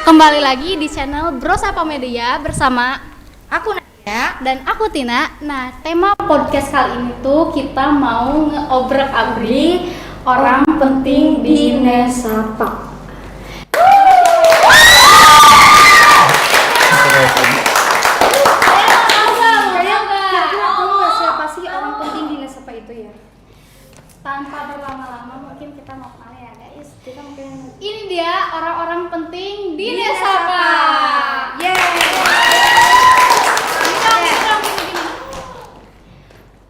Kembali lagi di channel Bro Sapa Media bersama Aku Nadia dan aku Tina. Nah, tema podcast kali ini tuh kita mau ngeobrek-abrik orang penting di Nesapa. Siapa sih orang penting di Nesapa itu ya? Tanpa berlama-lama mungkin kita mau kenal ya guys. Kita mungkin ini dia orang-orang penting di Nesapa.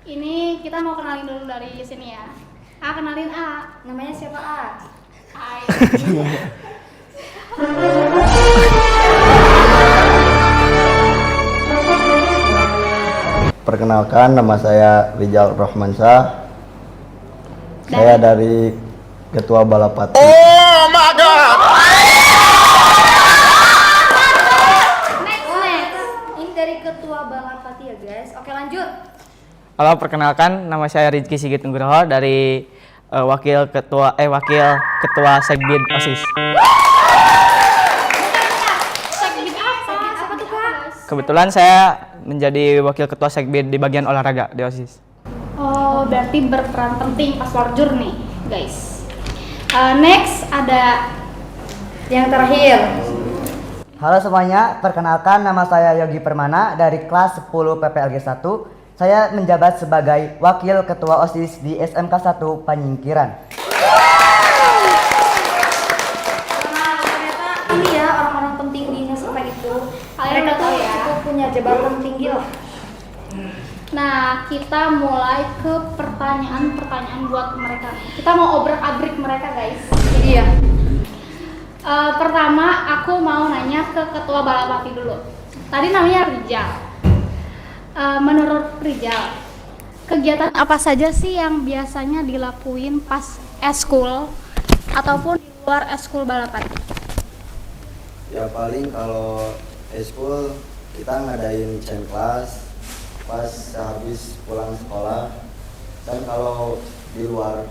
Ini kita mau kenalin dulu dari sini ya. Kenalin A. Namanya siapa A? Hai. Perkenalkan, nama saya Rijal Rohmansyah. Saya dari Ketua Balapati. Next. Ini dari Ketua Balapati ya guys. Oke lanjut. Halo, perkenalkan, nama saya Rizky Sigit Nugroho dari Wakil Ketua Segbid OSIS. Segbid apa tuh Kak? Kebetulan saya menjadi Wakil Ketua Segbid di bagian olahraga di OSIS. Oh, berarti berperan penting pas warjur nih, guys. Next ada Yang terakhir. Halo semuanya, perkenalkan nama saya Yogi Permana dari kelas 10 PPLG 1. Saya menjabat sebagai Wakil Ketua OSIS di SMK 1 Panyingkiran. Nah, ternyata ini ya orang-orang penting di Nesapa itu. Kalian Mereka udah tahu tuh ya. cukup punya jabatan tinggi lah. Nah, kita mulai ke pertanyaan-pertanyaan buat mereka. Kita mau obrak-abrik mereka, guys. Iya. Pertama, aku mau nanya ke Ketua Balapati dulu. Tadi namanya Rijal. Menurut Rijal, kegiatan apa saja sih yang biasanya dilakuin pas eskul ataupun di luar eskul Balapati? Ya paling kalau eskul kita ngadain chain class pas habis pulang sekolah. Dan kalau di luar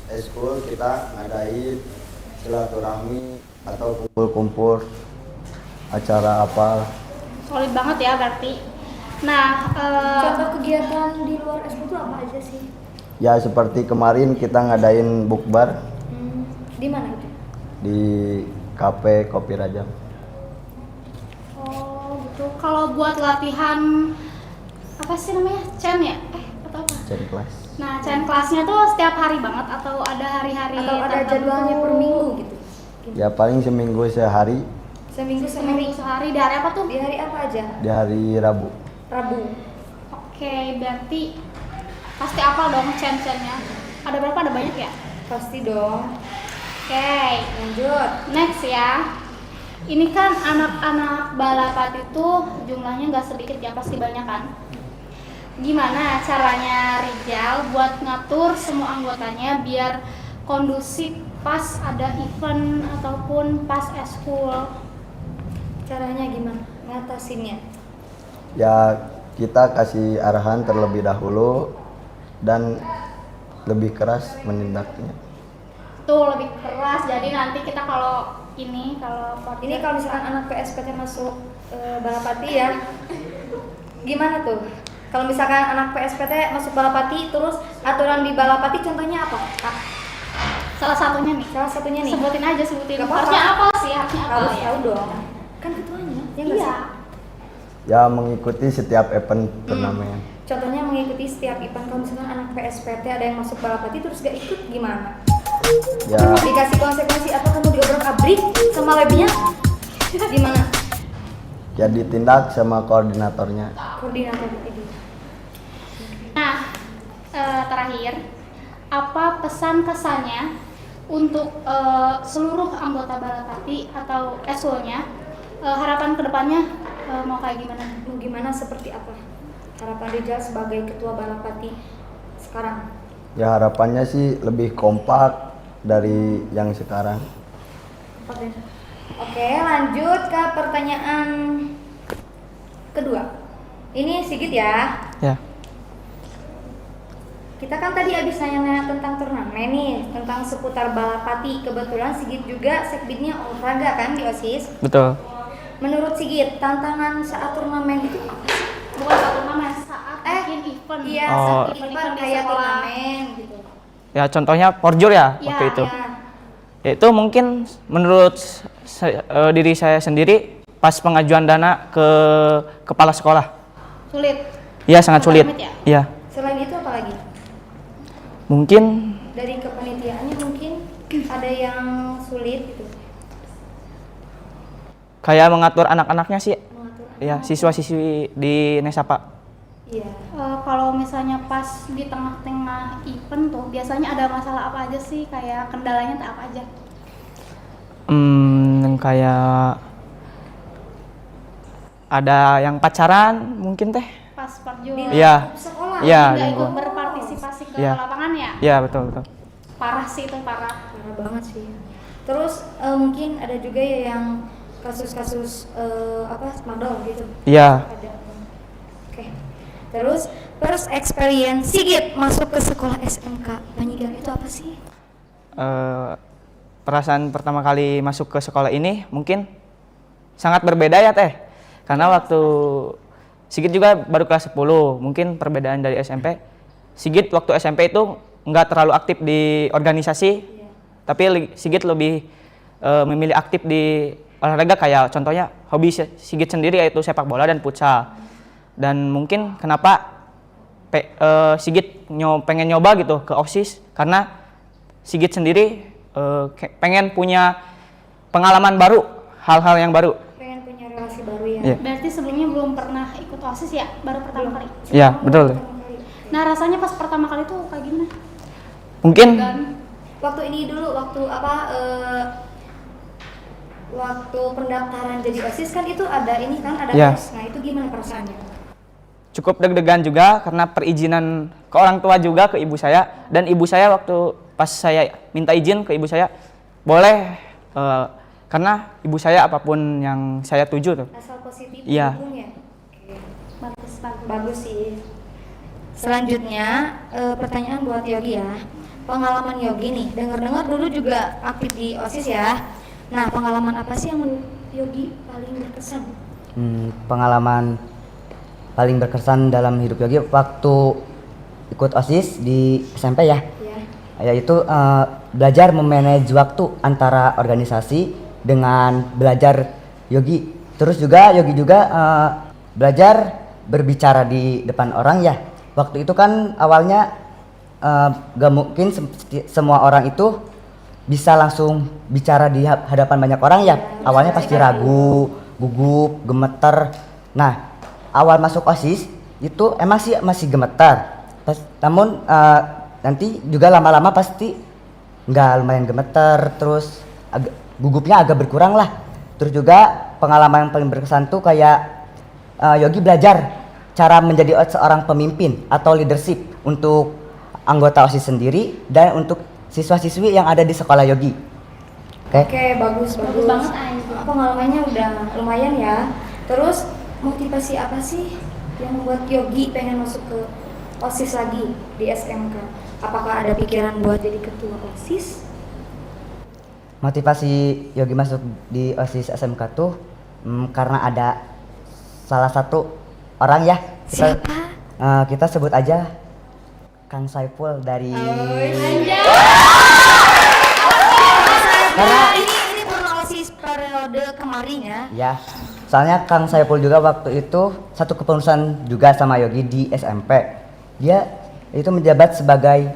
eskul kita ngadain silaturahmi atau kumpul-kumpul acara apa. Solid banget ya berarti. Nah, Contoh kegiatan di luar eskul itu apa aja sih? Ya seperti kemarin kita ngadain bukber Di mana itu? di Cafe Kopi Raja. oh gitu. Kalau buat latihan apa sih namanya? Chain ya? Atau apa? Chain class. Nah, chain kelasnya tuh setiap hari banget atau ada hari-hari Atau ada tertentu? jadwalnya per minggu gitu? Ya paling seminggu sehari, Seminggu Seminggu sehari. Di hari apa tuh? Di hari apa aja? di hari Rabu. Rabu. Oke, berarti pasti apal dong chain-chainnya. Ada berapa? Ada banyak ya? Pasti dong. Oke, Lanjut. next ya. Ini kan anak-anak Balapati tuh jumlahnya nggak sedikit ya, pasti banyak kan? Gimana caranya Rijal buat ngatur semua anggotanya biar kondusif pas ada event ataupun pas eskul? Caranya gimana? Ngatasinnya? Ya kita kasih arahan terlebih dahulu dan lebih keras menindaknya. Tuh lebih keras, jadi nanti kita kalau Ini kalau misalkan anak PSPT masuk Balapati ya, gimana tuh? Kalau misalkan anak PSPT masuk Balapati, terus aturan di Balapati contohnya apa? salah satunya nih, sebutin aja, sebutin. Gak apa-apa. Harusnya apa sih? Harusnya apa Harus ya? tahu dong. Kan ketuanya, ya nggak Iya. sih? Ya mengikuti setiap event turnamen. Contohnya mengikuti setiap event. Kalau misalkan anak PSPT ada yang masuk Balapati terus gak ikut gimana? Ya Dikasih konsekuensi atau kamu diobrak-abrik sama labnya? Gimana? ya ditindak sama koordinatornya. Koordinator itu. Nah, terakhir, apa pesan kesannya untuk seluruh anggota Balapati atau eskulnya? Harapan kedepannya mau kayak gimana? Mau gimana seperti apa? Harapan Rijal sebagai ketua Balapati sekarang. Ya harapannya sih lebih kompak dari yang sekarang. Oke, lanjut ke pertanyaan kedua. Ini Sigit ya. Ya. kita kan tadi abis nanya-nanya tentang turnamen nih, tentang seputar balapati. Kebetulan Sigit juga sekbidnya olahraga kan di OSIS. Betul. Menurut Sigit, tantangan saat turnamen itu apa sih? Bukan satu nama saat bikin event. Iya, Oh. saat Event event di kayak sekolah. turnamen gitu. Ya contohnya porjur ya Iya, waktu itu. Ya. Yaitu mungkin menurut diri saya sendiri pas pengajuan dana ke kepala sekolah. Sulit. Iya sangat sulit. Rumit ya? Iya. Selain itu apa lagi? Mungkin Dari kepanitiaannya mungkin ada yang sulit gitu. kayak mengatur anak-anaknya sih. Mengatur. Iya, siswa-siswi di Nesapa. Iya. Kalau misalnya pas di tengah-tengah event tuh biasanya ada masalah apa aja sih, kayak kendalanya tuh apa aja? Kayak ada yang pacaran mungkin teh. Pas parjur. Di Iya. lingkup sekolah. Iya. Nggak ikut lingkup. berpartisipasi ke Iya. lapangan ya? Iya, betul betul. Parah sih itu, parah. Parah banget sih. Terus mungkin ada juga ya yang kasus-kasus madol gitu. Iya. Ada. Oke. Terus first experience Sigit masuk ke sekolah SMK Panyigan itu apa sih? Perasaan pertama kali masuk ke sekolah ini mungkin sangat berbeda ya teh. Karena waktu Sigit juga baru kelas 10, mungkin perbedaan dari SMP. Sigit waktu SMP itu nggak terlalu aktif di organisasi, tapi Sigit lebih memilih aktif di olahraga kayak contohnya hobi Sigit sendiri yaitu sepak bola dan futsal. Dan mungkin kenapa Sigit pengen nyoba gitu ke OSIS karena Sigit sendiri pengen punya pengalaman baru, hal-hal yang baru. Pengen punya relasi baru ya. Iya. Berarti sebelumnya belum pernah ikut OSIS ya? Baru pertama kali? Iya, betul. Nah rasanya pas pertama kali tuh kayak gimana? Mungkin Dan Waktu ini dulu, waktu pendaftaran jadi OSIS kan itu ada ini kan, ada Iya. tes. Nah itu gimana perasaannya? cukup deg-degan juga karena perizinan ke orang tua juga ke ibu saya, dan ibu saya waktu pas saya minta izin ke ibu saya boleh karena ibu saya apapun yang saya tuju tuh. Asal positif Iya. dukung ya? Oke. bagus. Bagus sih. Selanjutnya pertanyaan buat Yogi ya. Pengalaman Yogi nih, dengar-dengar dulu juga aktif di OSIS ya. Nah, pengalaman apa sih yang menurut Yogi paling berkesan? Pengalaman paling berkesan dalam hidup Yogi waktu ikut OSIS di SMP ya, Ya. yaitu belajar memanage waktu antara organisasi dengan belajar Yogi. Terus juga Yogi juga belajar berbicara di depan orang ya. Waktu itu kan awalnya gak mungkin semua orang itu bisa langsung bicara di hadapan banyak orang ya. Awalnya pasti ragu, gugup, gemeter. Nah, awal masuk OSIS itu emang sih masih gemetar. Namun nanti juga lama-lama pasti nggak lumayan gemeter, terus gugupnya agak berkurang lah. Terus juga pengalaman yang paling berkesan tuh kayak Yogi belajar cara menjadi seorang pemimpin atau leadership untuk anggota OSIS sendiri dan untuk siswa-siswi yang ada di sekolah Yogi. Oke, bagus banget, Ayu. Pengalamannya udah lumayan ya. Terus motivasi apa sih yang membuat Yogi pengen masuk ke OSIS lagi di SMK? Apakah ada pikiran buat jadi ketua OSIS? Motivasi Yogi masuk di OSIS SMK tuh karena ada salah satu orang ya. Siapa? Kita sebut aja Kang Saiful dari Karena ini pernah OSIS periode kemarin ya. ya. Soalnya Kang Saiful juga waktu itu satu kepengurusan juga sama Yogi di SMP. Dia itu menjabat sebagai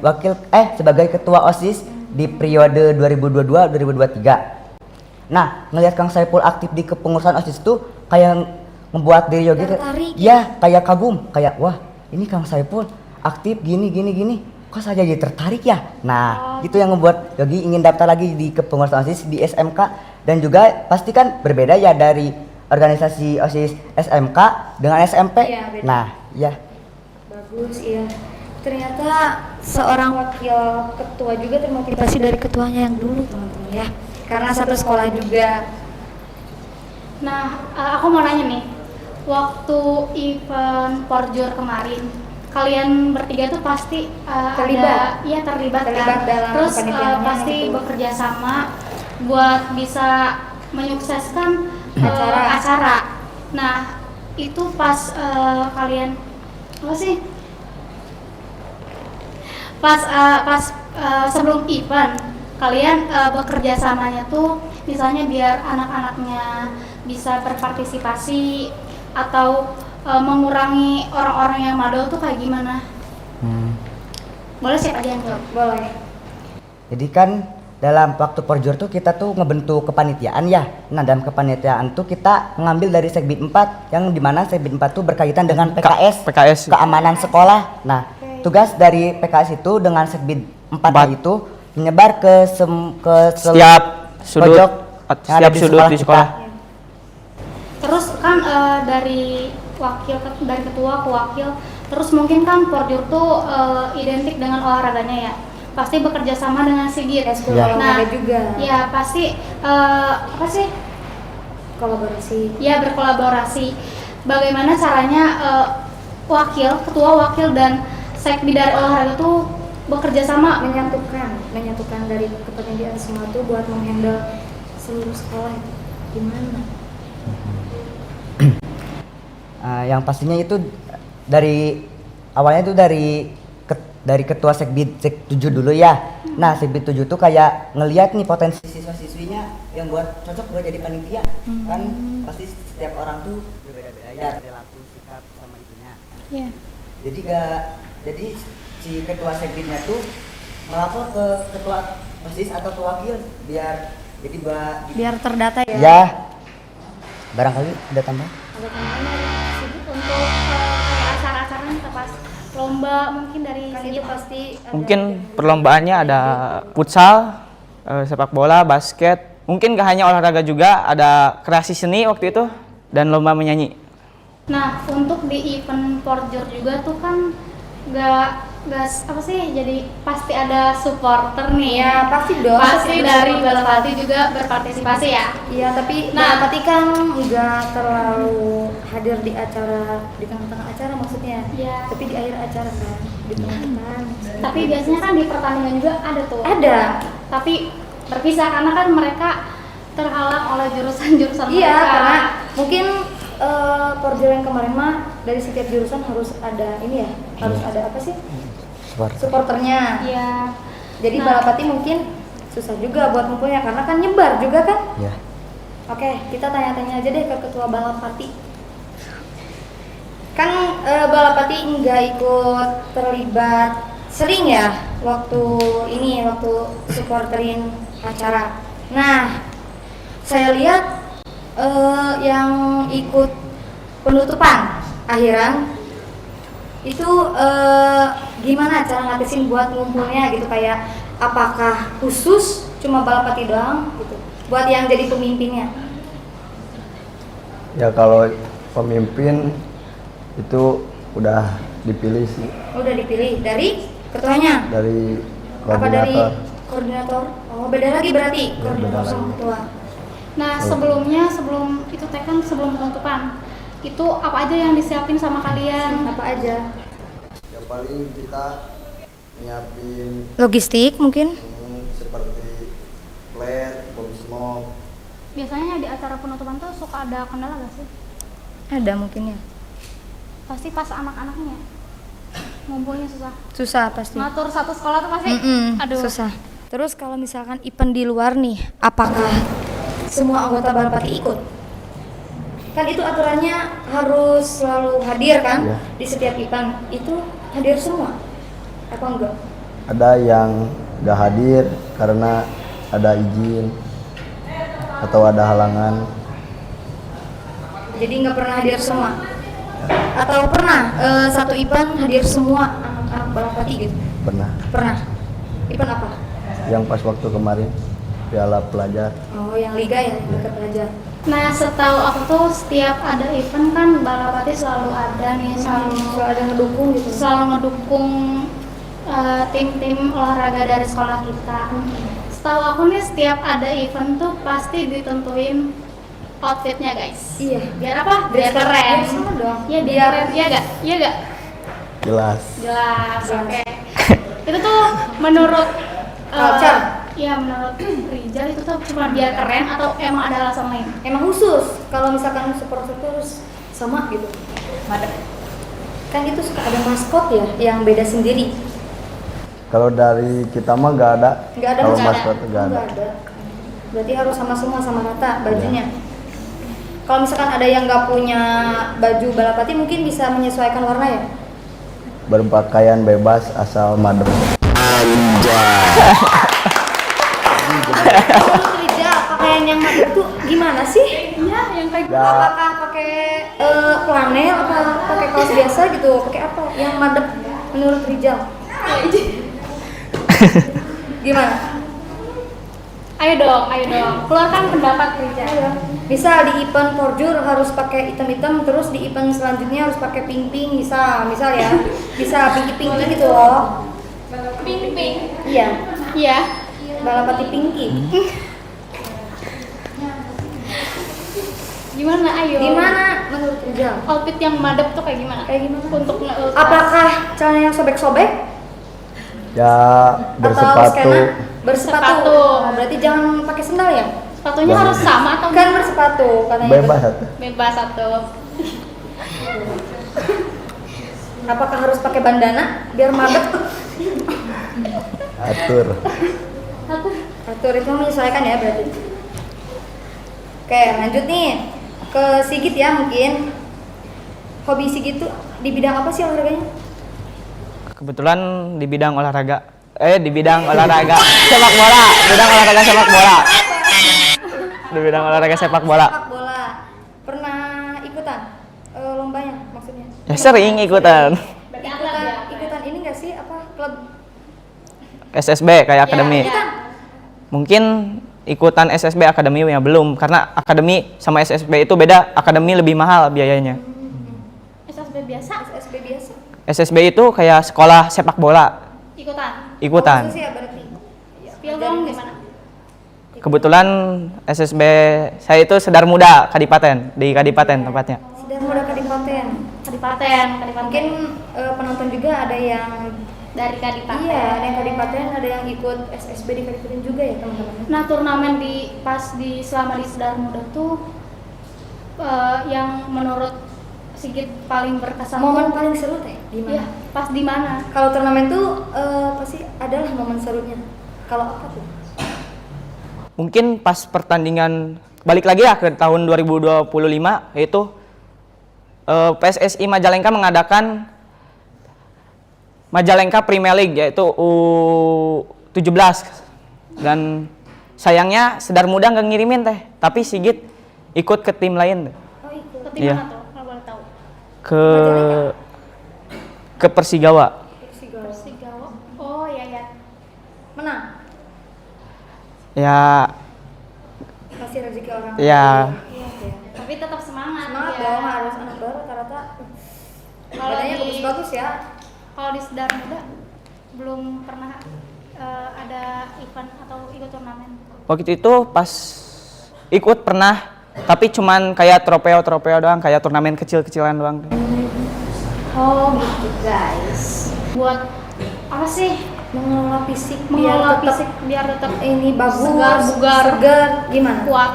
sebagai ketua OSIS di periode 2022-2023. Nah, ngelihat Kang Saiful aktif di kepengurusan OSIS itu kayak membuat diri Yogi tertarik ya, kayak kagum, kayak wah, ini Kang Saiful aktif gini. Kok saya jadi tertarik ya? Nah, itu yang membuat Yogi ingin daftar lagi di kepengurusan OSIS di SMK, dan juga pasti kan berbeda ya dari organisasi OSIS SMK dengan SMP. Iya, beda. Nah, ya. Bagus, iya. Ternyata seorang wakil ketua juga termotivasi dari ketuanya yang dulu, teman-teman ya. Karena satu sekolah juga. Nah, aku mau nanya nih, waktu event Porjur kemarin, kalian bertiga tuh pasti Terlibat. terlibat Terlibat kan. dalam Terus kepanitiaannya pasti gitu. bekerja sama buat bisa menyukseskan acara. Nah, itu pas kalian apa sih? Pas sebelum event kalian bekerja samanya tuh misalnya biar anak-anaknya bisa berpartisipasi atau mengurangi orang-orang yang madol tuh kayak gimana? Boleh siapa aja yang jawab? Boleh. Jadi kan dalam waktu Porjur tuh kita tuh ngebentuk kepanitiaan ya. Nah dalam kepanitiaan tuh kita mengambil dari Segbit 4 yang dimana Segbit 4 tuh berkaitan dengan PKS, keamanan sekolah. Nah tugas dari PKS itu dengan Segbit 4 itu menyebar ke Setiap sudut, pojok yang ada setiap sudut di sekolah. kita. Terus kan dari ketua ke wakil, terus mungkin kan Porjur tuh identik dengan olahraganya ya. Pasti bekerja sama dengan Sigit. Olahraga Nah, juga. ya pasti apa sih? Kolaborasi. Ya berkolaborasi. Bagaimana caranya ketua wakil dan sekbid dari olahraga tuh bekerja sama? menyatukan dari kepanitiaan semua tuh buat menghandle seluruh sekolah. Gimana? Yang pastinya itu dari awalnya itu dari ketua Sekbid 7 dulu ya. Nah, Sekbid 7 tuh kayak ngelihat nih potensi siswa-siswinya yang buat cocok buat jadi panitia. Kan pasti setiap orang tuh berbeda-beda ya perilaku, sikap sama itunya. Iya. Jadi si ketua Sekbidnya tuh melapor ke ketua OSIS atau ke wakil Biar terdata ya. ya. Barangkali ada tambah. Ada tambahan dari Sigit untuk acara-acara nih pas lomba mungkin dari Kan Sigit itu pasti ada Mungkin perlombaannya ada futsal, sepak bola, basket. Mungkin gak hanya olahraga juga, ada kreasi seni waktu itu dan lomba menyanyi. Nah, untuk di event Porjur juga tuh kan nggak apa sih, jadi pasti ada supporter nih. Ya, pasti dong. Pasti Pasti dari ada Balapati juga berpartisipasi ya. Iya, tapi Nah. Balapati kan nggak terlalu hadir di tengah-tengah acara maksudnya. Iya. Tapi di akhir acara kan, di tengah-tengah. Tapi biasanya kan di pertandingan juga ada tuh. Ada. Tapi berpisah karena kan mereka terhalang oleh jurusan-jurusan Iya, mereka. karena mungkin Porjur yang kemarin mah dari setiap jurusan harus ada ini ya, harus ada apa sih? Supporternya. Iya. Jadi Nah. Balapati mungkin susah juga buat ngumpulnya karena kan nyebar juga kan. Ya. Oke, kita tanya-tanya aja deh ke ketua Balapati. Kan Balapati nggak ikut terlibat sering ya waktu supporterin acara. Nah, saya lihat yang ikut penutupan akhiran itu gimana cara ngatasin buat ngumpulnya gitu, kayak apakah khusus cuma Balapati doang gitu buat yang jadi pemimpinnya? Ya kalau pemimpin itu udah dipilih sih Udah dipilih dari ketuanya? dari Apa dari koordinator. koordinator? Oh, beda lagi berarti Ya, koordinator beda sama lagi. ketua. Nah, sebelum itu tekan sebelum penutupan. Itu apa aja yang disiapin sama kalian? Apa aja? Ya paling kita nyiapin Logistik mungkin? seperti flat, bom smoke. Biasanya di acara penutupan tuh suka ada kendala gak sih? Ada mungkin ya. Pasti pas anak-anaknya ngumpulnya susah. Susah pasti. Ngatur satu sekolah tuh pasti aduh. Susah. Terus kalau misalkan event di luar nih, apakah semua anggota Balapati ikut? Kan itu aturannya harus selalu hadir kan? Iya. Di setiap event itu hadir semua? Apa enggak? Ada yang gak hadir karena ada izin atau ada halangan. Jadi nggak pernah hadir semua? Atau pernah satu event hadir semua anak-anak Balapati gitu? Pernah. Pernah. Event apa? Yang pas waktu kemarin Piala Pelajar. Oh, yang liga ya, liga pelajar. Nah, setahu aku tuh setiap ada event kan Balapati selalu ada nih, Selalu ada ngedukung gitu. selalu ngedukung tim-tim olahraga dari sekolah kita. Setahu aku nih setiap ada event tuh pasti ditentuin outfitnya guys. Iya. Biar apa? Biar keren. Biar sama dong. Iya biar keren. Iya gak? Iya gak? Jelas. Jelas, oke. Itu tuh menurut Culture. ya menurut Rizal itu tuh cuma biar keren atau emang ada alasan lain? Emang khusus kalau misalkan supporter terus sama gitu. Madep. Kan itu suka ada maskot ya yang beda sendiri. Kalau dari kita mah nggak ada. Nggak ada Kalau nggak maskot nggak ada. Berarti harus sama semua sama rata bajunya. Kalau misalkan ada yang nggak punya baju balapati mungkin bisa menyesuaikan warna ya. Berpakaian bebas asal madem. Menurut Rizal, pakaian yang madep tuh gimana sih? Iya, yang kayak Ya. Apakah pakai flanel atau pakai kaos biasa gitu? Pakai apa? Yang madep menurut Rizal? Gimana? ayo dong, keluarkan pendapat Rizal. Misal di event porjur harus pakai hitam-hitam, terus di event selanjutnya harus pakai pink-pink, misal ya. Bisa pinky-pinky gitu loh. Pink. Iya, Iya. balapati pinky. Gimana ayo? Gimana menurut Rizal? Outfit yang madep tuh kayak gimana? Kayak gimana? Untuk Apakah celana yang sobek-sobek? Ya Atau bersepatu. skena? Bersepatu. Sepatu. Oh, berarti jangan pakai sendal ya? sepatunya harus sama atau Kan bersepatu katanya. Bebas satu. bebas satu. Apakah harus pakai bandana biar madep? Atur. Atur itu menyesuaikan ya berarti. Oke, lanjut nih ke Sigit ya mungkin. Hobi Sigit tuh di bidang apa sih olahraganya? Kebetulan di bidang olahraga. Di bidang olahraga sepak bola. Bidang olahraga sepak bola. Di bidang olahraga sepak bola. Sepak bola. Pernah ikutan lombanya maksudnya? Ya sering ikutan. Berarti atlet ya? Ikutan ini enggak sih apa klub? SSB kayak akademi. Iya. Mungkin ikutan SSB akademi ya belum karena akademi sama SSB itu beda. Akademi lebih mahal biayanya. SSB biasa SSB biasa. SSB itu kayak sekolah sepak bola. ikutan. Oh, khusus ya berarti. Spill dong di mana? Kebetulan SSB saya itu Sedar Muda Kadipaten, di Kadipaten tempatnya. Sudah muda Kadipaten. Kadipaten. Mungkin penonton juga ada yang Dari Kadipaten. iya, ada yang Kadipaten, ada yang ikut SSB di Kadipaten juga ya teman-teman. Nah, turnamen selama di Sedar Muda tuh yang menurut Sigit paling berkesan Momen tuh, paling seru teh gimana? iya, pas di mana? Kalau turnamen tuh pasti adalah momen serunya. Kalau apa tuh? Mungkin pas pertandingan balik lagi ya ke tahun 2025 yaitu PSSI Majalengka mengadakan Majalengka Premier League yaitu U17 dan sayangnya Sedar Muda nggak ngirimin teh, tapi Sigit ikut ke tim lain teh. Oh ikut. Ke tim Iya. mana tuh? Kalau boleh tahu. Ke Persigawa. Persigawa. Oh, iya. Menang. Ya Kasih rezeki orang. Ya. Iya. Tapi tetap semangat. Semangat ya. dong, harus anak baru rata-rata. Kalau Badannya di- bagus-bagus ya. Kalau di Sedar Muda belum pernah ada event atau ikut turnamen. waktu itu pas ikut pernah, tapi cuman kayak trofeo doang, kayak turnamen kecil-kecilan doang. Oh, gitu guys. Buat apa sih? Mengelola fisik Mengelola biar tetap fisik biar tetap ini bagus, Segar, bugar. segar, gimana? kuat.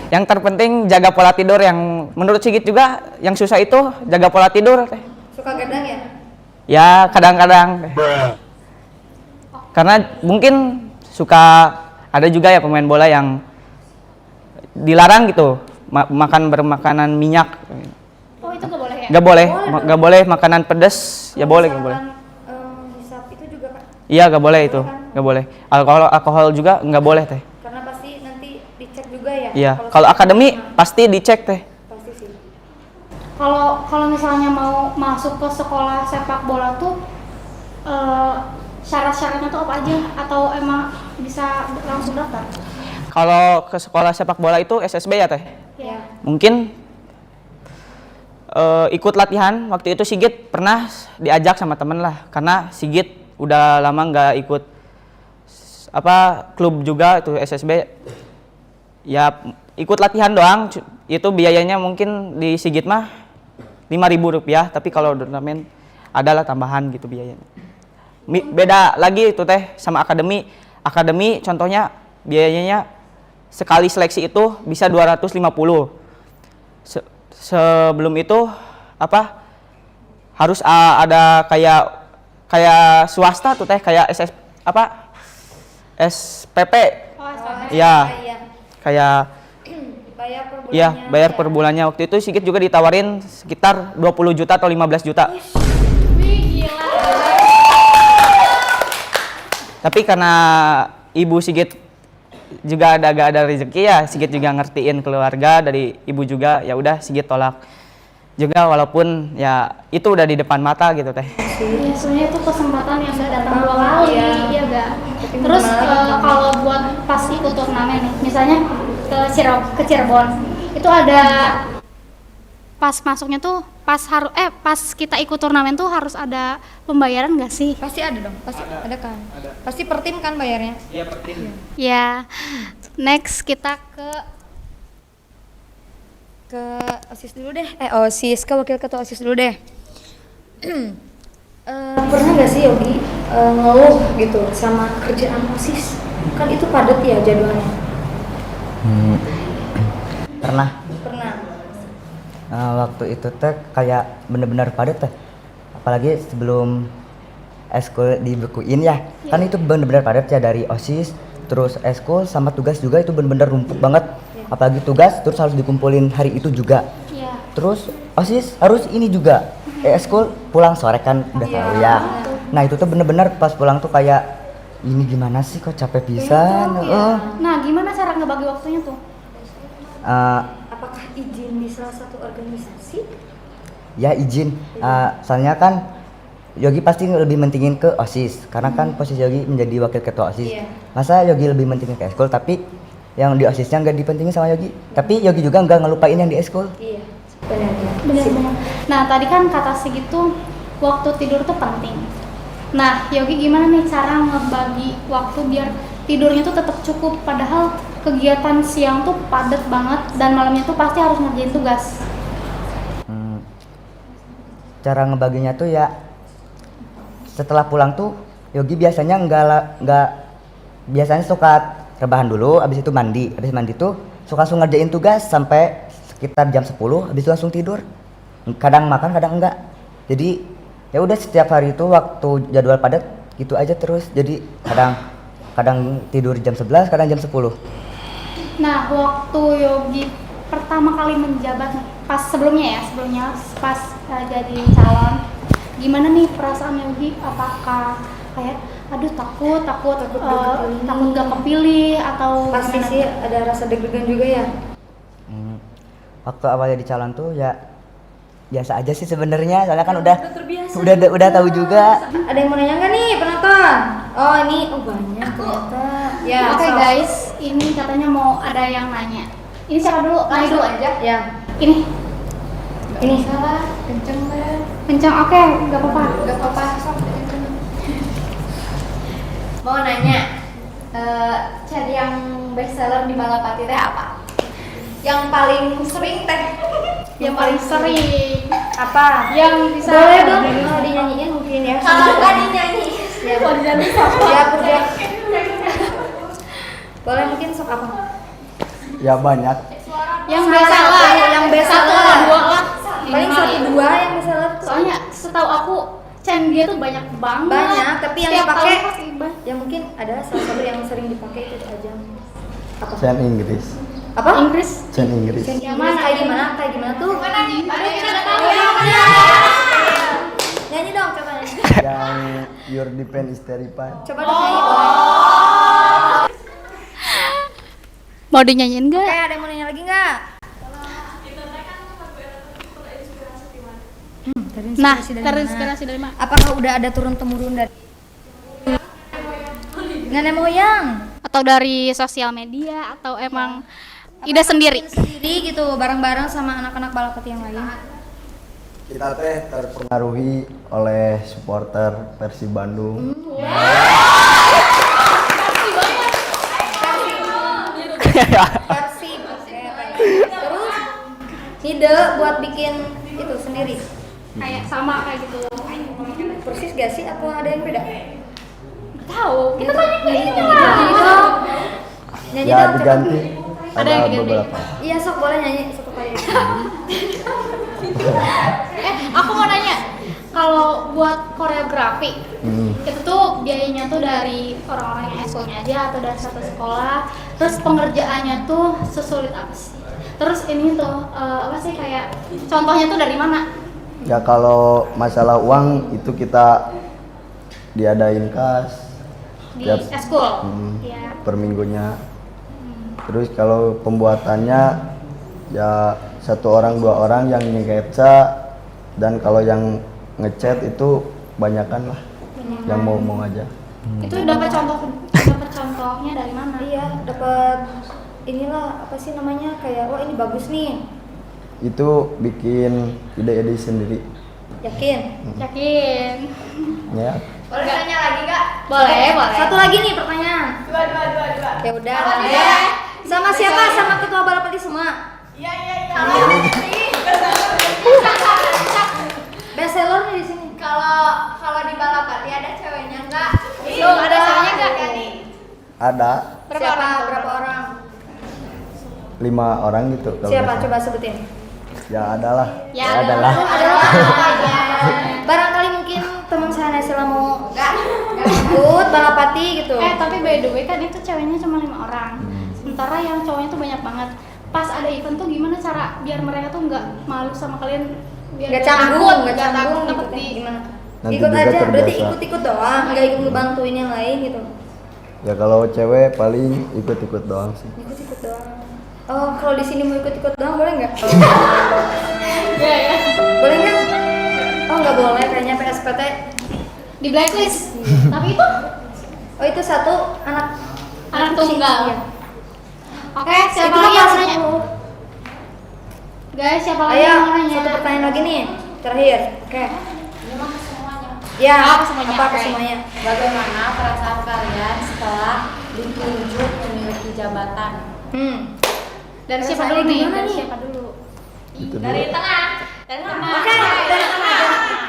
Yang terpenting jaga pola tidur, yang menurut Sigit juga yang susah itu jaga pola tidur teh. Suka gadang ya? Ya kadang-kadang teh. Karena mungkin suka ada juga ya pemain bola yang dilarang gitu makan bermakanan minyak. Oh, itu nggak boleh ya? Nggak boleh makanan pedas, ya boleh nggak boleh. Hisap itu juga Kak, Iya nggak boleh itu, nggak boleh. Alkohol juga nggak boleh teh. karena pasti nanti dicek juga ya. Iya, kalau akademi pasti dicek teh. pasti sih. Kalau misalnya mau masuk ke sekolah sepak bola tuh syarat-syaratnya tuh apa aja atau emang bisa langsung daftar? Kalau ke sekolah sepak bola itu SSB ya teh. Ya. Mungkin ikut latihan. Waktu itu Sigit pernah diajak sama temen lah, karena Sigit udah lama nggak ikut klub juga itu SSB. Ya ikut latihan doang. Itu biayanya mungkin di Sigit mah Rp5.000, tapi kalau turnamen adalah tambahan gitu biayanya. Beda lagi itu teh sama akademi. Akademi contohnya biayanya sekali seleksi itu bisa 250. Sebelum itu apa harus ada kayak swasta tuh teh kayak SPP. Ya. Kayak Bayar per bulannya. iya, bayar per bulannya. Waktu itu Sigit juga ditawarin sekitar 20 juta atau 15 juta. Wih, gila. Tapi karena ibu Sigit juga agak ada rezeki ya, Sigit juga ngertiin keluarga dari ibu juga, ya udah Sigit tolak. Juga walaupun ya itu udah di depan mata gitu teh. Iya, sebenarnya itu kesempatan yang gak datang dua kali, Iya. iya gak. Terus kalau buat pas ikut turnamen nih, misalnya ke Cirebon, itu ada pas masuknya tuh pas kita ikut turnamen tuh harus ada pembayaran gak sih? Pasti ada dong, pasti ada kan. Pasti per tim kan bayarnya. Iya, per tim. Ya, next kita ke OSIS dulu deh. OSIS ke wakil ketua OSIS dulu deh. Pernah nggak sih Yogi ngeluh gitu sama kerjaan OSIS? Kan itu padat ya jadwalnya. Pernah. Pernah. Waktu itu teh kayak bener-bener padat teh. Apalagi sebelum eskul dibekuin ya. Kan itu bener-bener padat ya dari OSIS, terus eskul sama tugas juga itu bener-bener numpuk banget. Apalagi tugas terus harus dikumpulin hari itu juga. Iya. Terus OSIS harus ini juga. Eskul pulang sore kan udah tahu ya. Nah, itu tuh bener-bener pas pulang tuh kayak ini gimana sih kok capek pisan. Nah, gimana cara ngebagi waktunya tuh? Apakah izin di salah satu organisasi? Ya izin. Soalnya kan Yogi pasti lebih mentingin ke OSIS karena kan posisi Yogi menjadi wakil ketua OSIS. Iya. Masa Yogi lebih mentingin ke eskul tapi yang di OSISnya nggak dipentingin sama Yogi. Tapi Yogi juga nggak ngelupain yang di eskul. Iya, benar. Benar-benar. Nah, tadi kan kata Sigit tuh waktu tidur tuh penting. Nah, Yogi gimana nih cara ngebagi waktu biar tidurnya tuh tetap cukup padahal kegiatan siang tuh padat banget dan malamnya tuh pasti harus ngerjain tugas. Cara ngebaginya tuh ya setelah pulang tuh Yogi biasanya biasanya suka rebahan dulu, habis itu mandi. Habis mandi tuh suka langsung ngerjain tugas sampai sekitar jam 10, habis itu langsung tidur. Kadang makan, kadang enggak. Jadi ya udah setiap hari itu waktu jadwal padat gitu aja terus. Jadi kadang tidur jam 11, kadang jam 10. Nah, waktu Yogi pertama kali menjabat nih, sebelumnya pas jadi calon, gimana nih perasaan Yogi? Apakah kayak aduh takut nggak kepilih atau Pasti gimana? sih ada rasa deg-degan juga ya. Waktu awalnya di calon tuh ya biasa aja sih sebenarnya, soalnya kan udah terbiasa. udah tahu juga. Ada yang mau nanya nggak nih penonton? Oh ini banyak ternyata. Ya. Oke guys, ini katanya mau ada yang nanya. Ini siapa dulu? Nanya dulu aja. Ya. Ini Salah, kenceng banget. kencang. Oke, nggak apa-apa. Mau nanya, cari yang best seller di Malapati teh apa? Yang paling sering teh? Yang paling sering Apa? yang bisa Boleh dong, mau dinyanyiin mungkin ya. Kalau nggak dinyanyi, ya mau dinyanyi ya kerja. Boleh mungkin sok apa? Ya banyak. yang best seller, yang best satu seller. atau dua lah. Paling Minimal. 1-2 yang best seller tuh. Soalnya setahu aku chain dia tuh banyak banget. Banyak, tapi yang Setiap dipakai tahun pasti banyak. ya mungkin ada salah satu yang sering dipakai itu aja. Apa? Chain Inggris. Apa? Inggris. Chain Inggris. Yang mana? Kayak gimana tuh? Nyanyi dong, coba nyanyi. Yang Your Depend is Terrified. Coba dong nyanyi boleh. Mau dinyanyiin Oke, nggak? ada yang mau nanya lagi nggak? Nah, Terinspirasi dari terinspirasi dari mana? Apakah udah ada turun temurun dari nenek moyang? Atau dari sosial media atau emang ide sendiri? Sendiri gitu, bareng-bareng sama anak-anak Balapati yang lain. Kita teh terpengaruhi oleh supporter Persib Bandung. Persib, oke. Terus ide buat bikin itu sendiri. Kayak sama kayak gitu. Persis gak sih atau ada yang beda? Tahu. Kita tanya ke ini Nyanyi lah. dong. Nyanyi Ya dong, coba. diganti. Ada yang Ada diganti? beberapa. Iya, sok boleh nyanyi satu kali. Aku mau nanya, kalau buat koreografi, itu tuh biayanya tuh dari orang-orang yang ekskul-nya aja atau dari satu sekolah, terus pengerjaannya tuh sesulit apa sih? Terus ini tuh apa sih kayak contohnya tuh dari mana? Ya kalau masalah uang itu kita diadain kas Di tiap ekskul? Hmm. Iya. per minggunya. Terus kalau pembuatannya ya 1 orang 2 orang yang ngeca, dan kalau yang ngecat itu banyakan lah yang mau aja. Itu dapat contohnya dari mana? Iya, dapat inilah apa sih namanya kayak wah ini bagus nih. Itu bikin ide-ide sendiri. Yakin? Yakin? Ya. Boleh tanya lagi nggak? Boleh, boleh. Satu lagi nih pertanyaan. Dua. Ya udah. Sama siapa? Sama ketua Balapati semua. Iya. Best seller nih di sini. Kalau di Balapati ada ceweknya enggak? Tuh, ada ceweknya nggak? Ada Berapa orang? 5 orang gitu kalau Siapa? nggak salah. Coba sebutin. Ya adalah. Ya, adalah. Barangkali mungkin teman saya Naisila mau ikut Balapati gitu. Tapi by the way kan itu ceweknya cuma 5 orang. Sementara yang cowoknya tuh banyak banget. Pas ada event tuh gimana cara biar mereka tuh nggak malu sama kalian? Biar Nggak takut, canggung nggak takut gitu takut teh. di Gimana? Nanti Ikut juga aja, berarti terbiasa. ikut-ikut doang, nggak ikut ngebantuin yang lain gitu. Ya kalau cewek paling ikut-ikut doang sih. Ikut-ikut doang. Oh, kalau di sini mau ikut-ikut doang boleh nggak? ya. Boleh nggak? Oh, nggak boleh kayaknya PSPT. Di blacklist. Tapi itu Oh, itu satu anak tunggal. Iya. Oke, siapa Itu lagi yang mau masuk nanya? dulu. Guys, siapa lagi Ayo, yang mau nanya? satu pertanyaan lagi nih, terakhir. Oke. Ya, Apa semuanya? apa Oke. semuanya? Bagaimana perasaan kalian setelah ditunjuk memiliki jabatan? Dari siapa Perasaannya dulu nih? gimana Dari nih? siapa dulu? Itu Dari dulu. tengah. Dari tengah. Oke, dari tengah.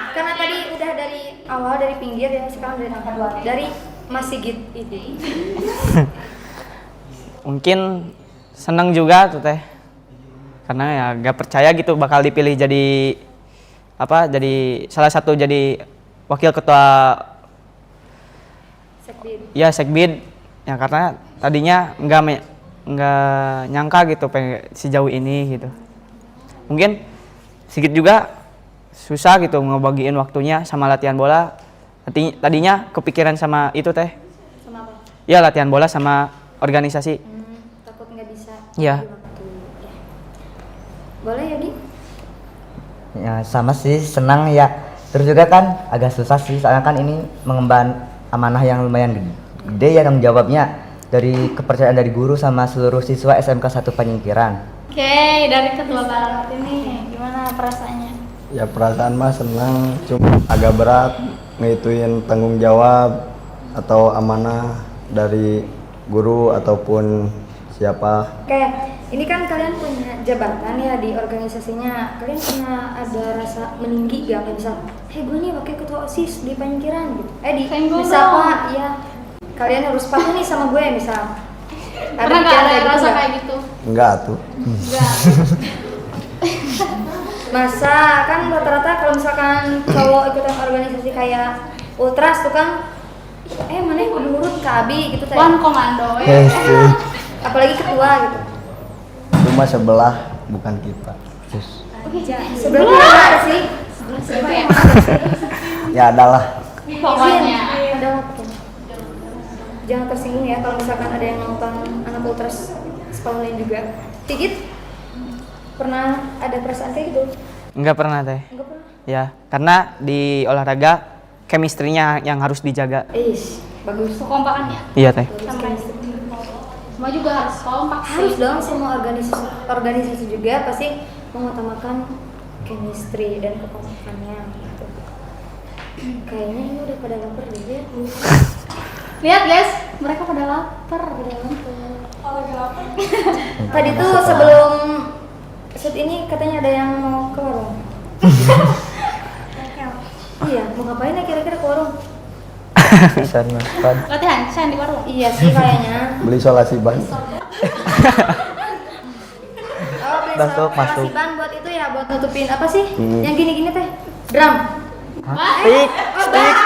Karena tadi udah dari awal dari pinggir ya, sekarang dari tengah. Dari Mas Sigit ini. Mungkin seneng juga tuh teh, karena ya gak percaya gitu bakal dipilih jadi jadi salah satu jadi wakil ketua Sekbid. ya Sekbid ya, karena tadinya nggak nyangka gitu sejauh ini gitu. Mungkin sedikit juga susah gitu ngebagiin waktunya sama latihan bola. Tadinya kepikiran sama itu teh, Sama apa? ya latihan bola sama organisasi. Takut nggak bisa. Iya. bagi waktu. Ya. Boleh ya, Di? Ya sama sih, senang ya. Terus juga kan agak susah sih, soalnya kan ini mengemban amanah yang lumayan gede ya tanggung jawabnya, dari kepercayaan dari guru sama seluruh siswa SMK 1 Penyingkiran. Oke, dari ketua balap ini gimana perasaannya? Ya perasaan mah senang, cuma agak berat ngituin tanggung jawab atau amanah dari guru ataupun siapa. Oke, ini kan kalian punya jabatan ya di organisasinya. Kalian pernah ada rasa meninggi gak? Kayak misal, gue nih wakil ketua OSIS di Penyingkiran gitu. Kayak gue misal dong. Pak, iya. Kalian harus patuh nih sama gue misal. Pernah nggak ada rasa kayak gitu? Enggak tuh. Enggak. Masa kan rata-rata kalau misalkan cowok ikutan organisasi kayak Ultras tuh kan mana yang kudu nurut ke Abi gitu One tadi. komando Eh ya. sih. Apalagi ketua gitu. Cuma sebelah bukan kita. Terus. Sebenarnya ada sih. Siapa ya? Ya adalah. Pokoknya. Adalah betul. Jangan tersinggung ya kalau misalkan ada yang nonton anak Ultras sekolah lain juga. Tigit pernah ada perasaan kayak gitu? Nggak pernah teh. Enggak pernah. Ya, karena di olahraga chemistry-nya yang harus dijaga. Bagus. Kekompakan ya. Iya teh. Sampai semua juga harus kompak Harus sih. dong, semua organisasi juga pasti mengutamakan chemistry dan kekompakannya gitu. Kayaknya ini udah pada lapar deh ya. Lihat guys, mereka pada lapar. Tadi tuh sebelum shoot ini katanya ada yang mau ke warung. Iya, mau ngapain Pisan Mas Pad. Latihan Chan di warung. Iya sih kayaknya. Beli isolasi ban. Oh, beli Masuk, isolasi masuk. ban buat itu ya, buat nutupin apa sih? Hmm. Yang gini-gini teh. Drum. Stik. Oh, bass.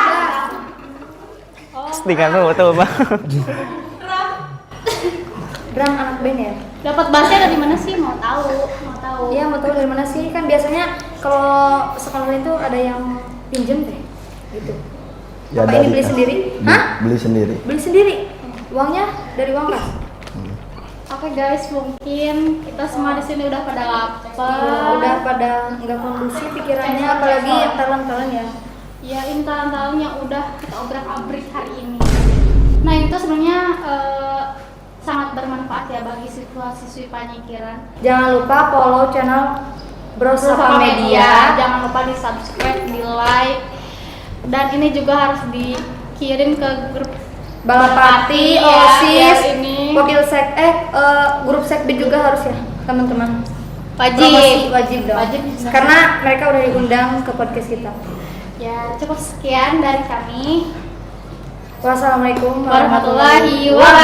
Stikan lu betul Bang. Drum anak band ya? Dapat bassnya dari mana sih? Mau tahu, mau tahu. Iya, mau tahu dari mana sih? Kan biasanya kalau sekolah itu ada yang pinjem teh. Gitu. Ya, Apa ini beli sendiri? Hah? Beli sendiri. Beli sendiri? Uangnya dari uang kas? Oke guys, mungkin kita semua di sini udah pada lapar. Udah pada nggak kondusif pikirannya, apalagi yang talent-talent ya. Ya, ini talent-talent yang udah kita obrak-abrik hari ini. Nah, itu sebenarnya sangat bermanfaat ya bagi siswa-siswi Panyikiran. Jangan lupa follow channel Bros Sapa Media. Jangan lupa di subscribe, di like, dan ini juga harus dikirim ke grup Balapati, ya, OSIS, biar ini wakil grup sekbid juga harus ya teman-teman. wajib. Promosi wajib dong. Wajib. Karena mereka udah diundang ke podcast kita. Ya, cukup sekian dari kami. Wassalamualaikum Warahmatullahi wabarakatuh.